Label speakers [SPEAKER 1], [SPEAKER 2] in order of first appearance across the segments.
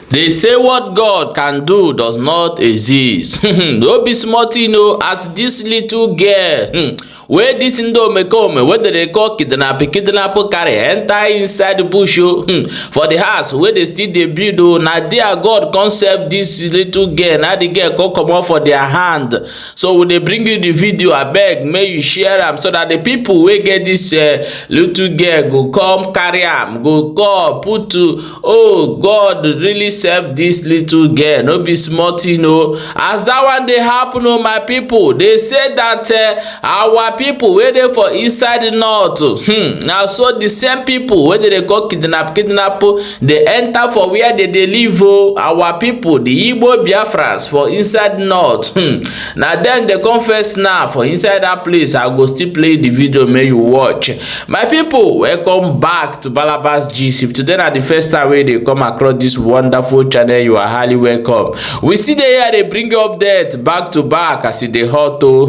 [SPEAKER 1] They say what God can do does not exist. No be small thing o, as this little girl wey dis Ndomekome wey dey call kidnap carry enter inside the bush for the house wey dey still dey build o. Na there God concept this little girl, na the girl come comot for their hand. So we dey bring you the video, abeg make you share am so that the people wey get this little girl go come carry am, go call put to, oh God really save this little girl, no be small thing o. As that one dey happen o, my people, they say that our people wey dey for inside Nørth, na so the same people wey dey call kidnap dey enter for where they dey live o. Our people, the Igbo Biafrans for inside Nørth, na dem dey come first now for inside that place. I go still play the video make you watch. My people, welcome back to Balabas Gist. If today na the first time wey dey come across this wonderful channel, you are highly welcome. We still dey here, dey bring you updates back to back as e dey hot o.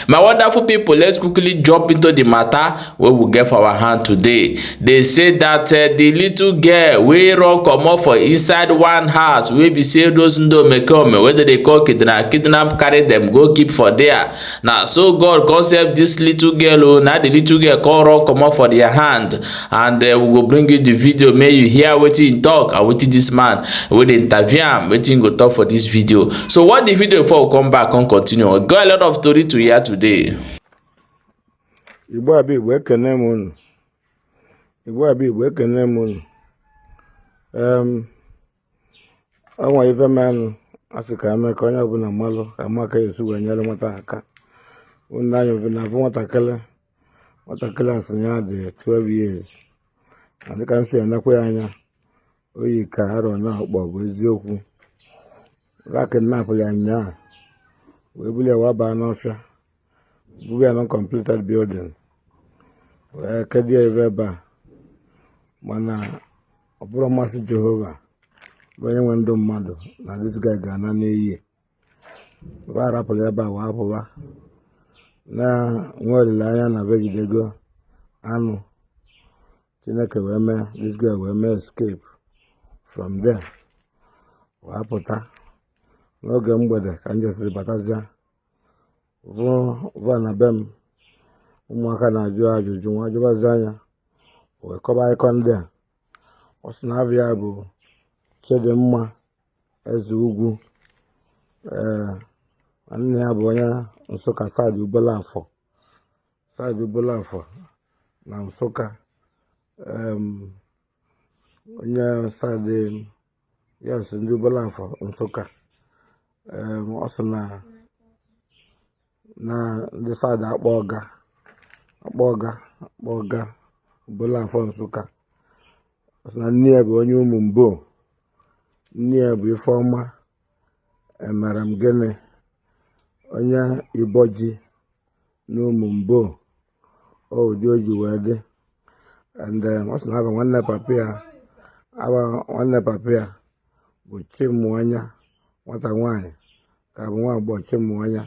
[SPEAKER 1] My wonderful people, let's quickly jump into the matter wey we get for our hand today. They say that the little girl wey run comot for inside one house wey be say those Ndomekome wey dey call kidnap carry them go keep for there. Now so God concept this little girl o, na the little girl come run comot for their hand, and we go bring you the video make you hear wetin he talk and wetin this man wey dey interview am wetin go talk for this video. So watch the video before we come back and continue. We got a lot of story to hear today.
[SPEAKER 2] Igbo abi Igbo ekene m unu. Igbo abi Igbo ekene m unu. Ọnwa ife mmanụ asị ka eme ka onye ọbụla mmalụ ka maka esi wee nyere nwata aka. Unu anya mfe na afọ nwatakịrị asị ya dị 12 years. Adị ka nsị enekwa ya anya oyi ka arọ na ọkpọ bụ eziokwu. Kidnap ya nyaa wee buli ya waba n'ọfịa, bubu ya non-completed building wee kedie ebe ebe a, mana ọ bụrụ mmasị Jehova bụ onye nwe ndụ mmadụ na this guy ga-ana n'iyi. Wee arapụrụ ebe a wee apụwa na nwe olileanya na vejidego anụ Chineke wee mee this guy wee mee escape from there. Wee apụta n'oge mgbede ka njesiri batazia vụ na be m, ụmụaka na-ajụ ajụjụ, nwa jụbazi anya wee kọba ịkọ ndị a. Ọ sị na abịa bụ Chidimma eze ugwu, nne ya bụ onye Nsụka side Ubelafọ na Nsụka, onye side yes ndị Ubelafọ Nsụka. Ọ sị na ndị side akpọ ọga Ubelafọ Nsụka. Ọ sị na nne ya bụ onye ụmụ mbo, nne ya bụ Ifeọma emere m gịnị onye Iboji na ụmụ mbo ụdị o ji wee dị. And ọ sị na aba nwanne papa ya bụ Chimụanya, nwata nwaanyị ka bụ nwa agbọghọ Chimụanya.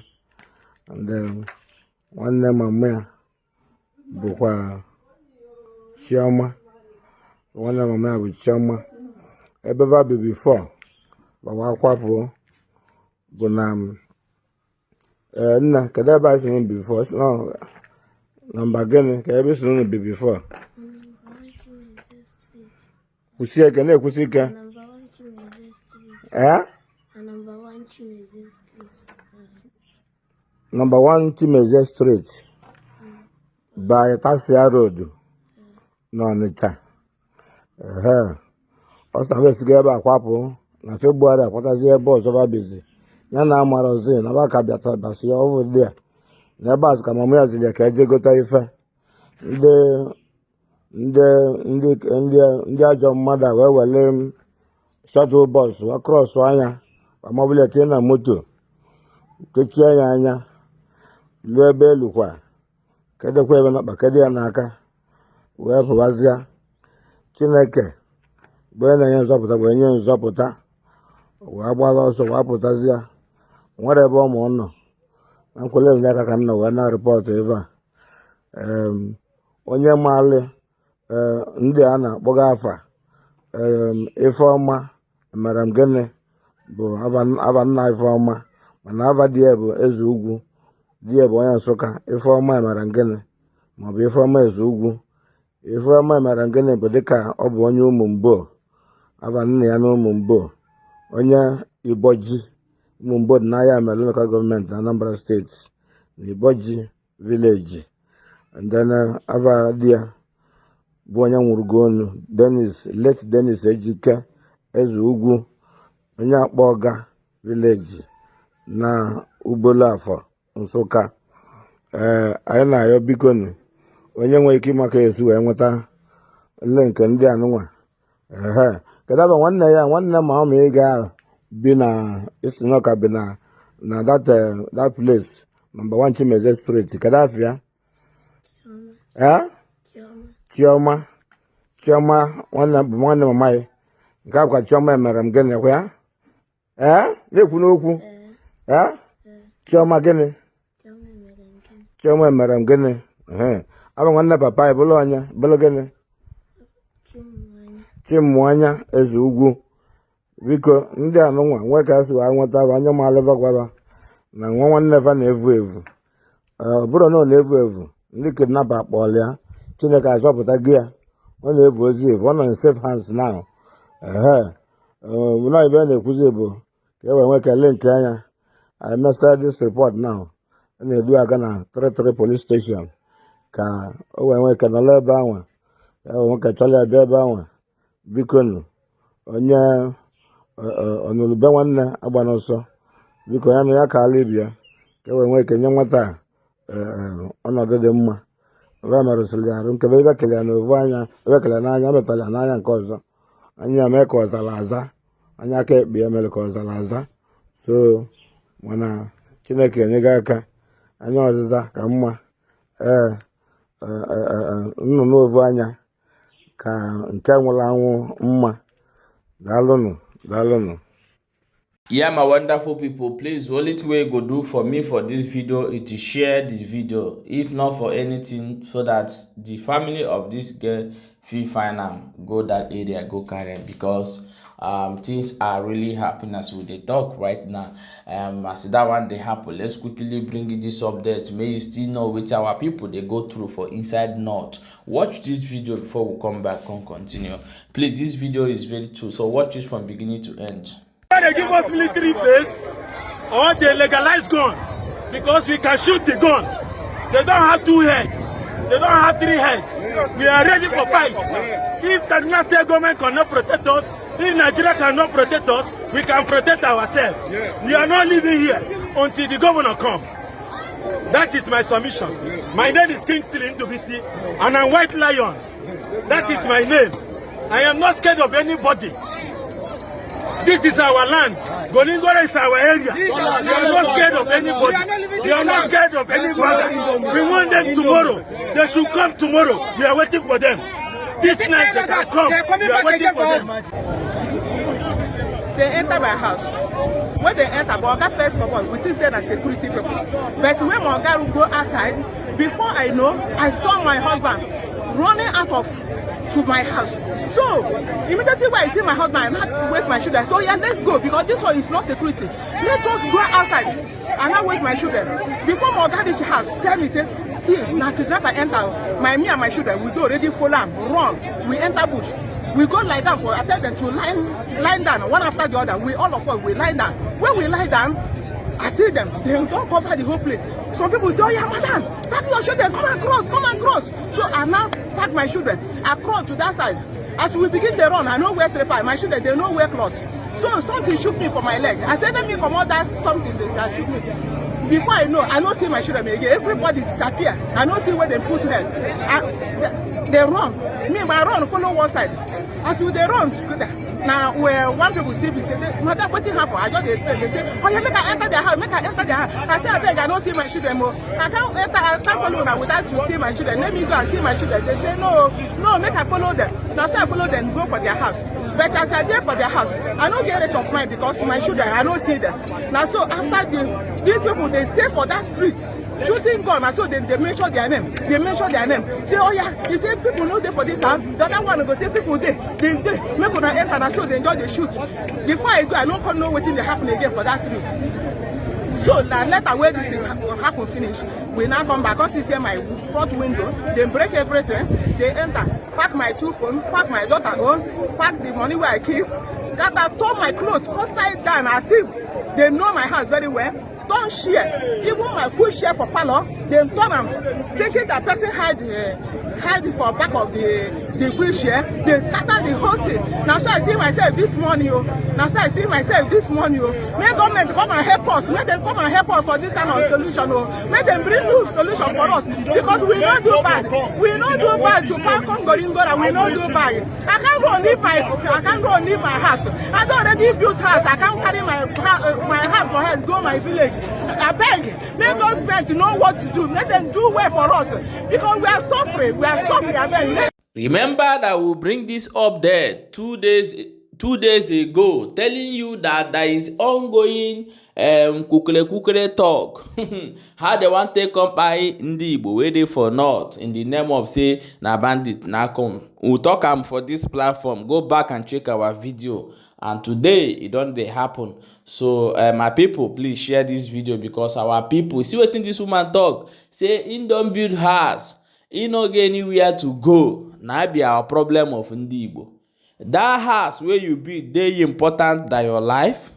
[SPEAKER 2] And nwanne mama ya bụkwa Chioma, nwanne mama ya bụ Chioma. Ebe va bi before gbawa akwapụ bụ na nna kedu ebe a sị bi before nọmba gịnị ka ebe sị bi before. Kwụsị ike, na-ekwusi ike. Number 1 Chimezie Street by Tasia Road n'Ọnịcha. Ọ sị na esiga ebe akwapụ na February akwatazi ebe ọzọ vabizi ya na amarozi na baka bịata basi ọvụ dị a na ebe azụ ka mama ya zili ka eje gota ife ndị ajọ mmadụ wee wele shuttle bus wee cross anya amabụla tinye na moto kechie ya anya luo ebe elukwa kedekwa ebe nakpa kede ya n'aka wee pụwazịa. Chineke bụ onye na-enye nzọpụta bụ enye nzọpụta wee gbara ọsọ wee pụtazịa nwere ebe ọ ma ọ nọ na nkwele eziaka ka m nọ wee na rịpọtụ ebe a. Onye maalị ndị a na-akpọga afa Ifeọma Madam Gene bụ ava nna Ifeọma mana ava di ya bụ Eze Ugwu di ya bụ onye Nsụka Ifeọma Madam Gene maọbụ Ifeọma Eze Ugwu. Ifeọma Madam Gene bụ dịka ọ bụ onye Ụmụmbo ava nna ya na Ụmụmbo onye Iboji Ụmụmbo dị n'ahịa Amelu Local Government na Anambra State na Iboji Village. And then ava di ya bụ onye nwụrụgoonu late Dennis Ejike Eze Ugwu onye Akpọga Village na Ugbolafọ Nsụka. Anyị na-ayọ bikonu onye nwere ike ịmaka esu wee nweta nle nke ndị anụnwa. Kedu aba nwanne ya nwanne ma ọ ma ị ga bi na Isinoka bi na that place number 1 Chimeze Street. Kedu afịa? Chioma nwanne mama ya nke akwa Chioma Madam Gene kwa ya na-ekwu n'okwu Chioma gịnị? Chioma Madam Gene. Aba nwanne papa ya bụlụ onye bụlụ gịnị? Chimwanya Eze Ugwu. Biko ndị anụnwa nwe ka asị wa nweta anya ma aleva gwaba na nwa nwanne fa na-evu evu. Ọ bụrụ na ọ na-evu evu ndị kidnapper akpọọla ya Chineke azọpụta gị ya ọ na-evu ozi evu ọ nọ in safe hands now. Mụna ibe na-ekwuzi bụ ka e wee nwee ka link anya I message this report now na-edu aga na 33 police station ka o wee nwee ka nọla ebe ahụ ya wee nwee ka chọla ebe ahụ. Biko nụ onye onulube nwanne agba n'ọsọ biko ya nụ ya ka ala ibia ka e wee nwee ka nye nwata ọnọdụ dị mma. Ebe merụsịrị arụ nkebe ebe kele ya n'ovu anya ebe kele n'anya metara ya n'anya nke ọzọ anya ya mee ka ọ zara aza anya aka ekpe ya mere ka ọ zara aza. So mana Chineke enyego aka anya ọzịza ka mma. Nnụnụ ovu anya ka nke nwụrụ anwụ mma. Daalụnụ.
[SPEAKER 1] Yeah, my wonderful people, please, the only thing you go do for me for this video is to share this video, if not for anything, so that the family of this girl feel find am go that area, go carry am, because things are really happening as we dey talk right now. As that one dey happen, let's quickly bring this update. May you still know which our people they go through for inside Nørth. Watch this video before we come back and continue. Please, this video is very true, so watch it from beginning to end.
[SPEAKER 3] They give us military base or they legalize gun because we can shoot the gun. They don't have 2 heads. They don't have 3 heads. We are ready for fight. If Kaduna State government cannot protect us, if Nigeria cannot protect us, we can protect ourselves. We are not living here until the governor comes. That is my submission. My name is King Silin Dubisi and I'm White Lion. That is my name. I am not scared of anybody. This is our land. Golingora is our area. We are not scared of anybody. We are not scared of anybody. We want them tomorrow. They should come tomorrow. We are waiting for them. This night they can come. We are waiting for them.
[SPEAKER 4] They enter my house. When they enter, Moga first of all, we think they're security people. But when Moga will go outside, before I know, I saw my husband running out of to my house. So immediately when I see my husband, I not wake my children. So yeah, let's go because this one is not security. Let us go outside and not wake my children. Before Moga reach house, tell me say, see, now kidnapper enter. Me and my children, we go already follow them, run. We enter bush. We go lie down I tell them to lie down one after the other. We all of us we lie down. When we lie down, I see them. They don't cover the whole place. Some people say, oh yeah, madam, pack your children, come and cross. So I now pack my children. I cross to that side. As we begin to run, I know where slipper. My children, they know where cloth. So something shoot me for my leg. I said, let me come out that something that shoot me. Before I know see my children again. Everybody disappear. I don't see where they put them. They run. Me, my run follow one side. As we they run together. Now, where one people see me say, madam, what happened? I just explain. They say, oh yeah, make I enter their house. I say, I beg, I don't see my children more. I can't follow now without to see my children. Let me go and see my children. They say, no, make I follow them. Now, so I follow them, go for their house. But as I there for their house, I don't get rest of mind because my children, I don't see them. Now, so after these people, they stay for that street shooting gun, and so they mention their name. They mention their name. Say, oh yeah, you say people know they for this house. The other one go say people they. Make una enter, and so they enjoy the shoot. Before I go, I don't know what they happen again for that street. So that later where this thing happen finish, we now come back. Come see my front window. They break everything. They enter, pack my 2 phones, pack my daughter home, pack the money where I keep, scatter, turn my clothes upside down as if they know my house very well. Don't share. Even my push share for parlor, they turn and take it. That person hide for back of the wheelchair. They scatter the whole thing. Now so I see myself this morning. Now so I see myself this morning. May government come and help us. May them come and help us for this kind of solution. May them bring new solution for us because we don't do bad. We don't do bad to park on Goringo and we don't do bad. I can't go leave my house. I don't already built house. I can't carry my house for head go my village. I beg, make government know what to do. Let them do well for us because we are suffering. We are suffering. I beg.
[SPEAKER 1] Remember that we bring this up there 2 days ago, telling you that there is ongoing kukere talk. How they want to come by Ndi Igbo waiting for Nørth in the name of say na bandit na come. We'll talk for this platform. Go back and check our video. And today it don't happen. So my people, please share this video because our people see what this woman talk. Say in don't build house, in no get anywhere to go. Now be our problem of Ndi Igbo. That house where you build, they important than your life.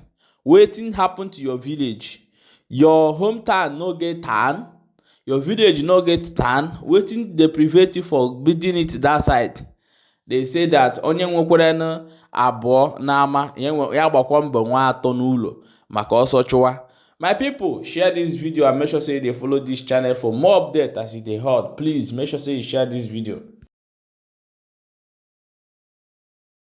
[SPEAKER 1] Waiting happen to your village. Your hometown no get tan. Your village no get tan. Waiting they prevent you for building it that side. They say that onye nwekwere abụọ n'ama ya gbakwa mbọ nwa atọ n'ụlọ maka ọsọ chụwa. My people, share this video and make sure say they follow this channel for more updates as it dey hot. Please make sure say you share this video.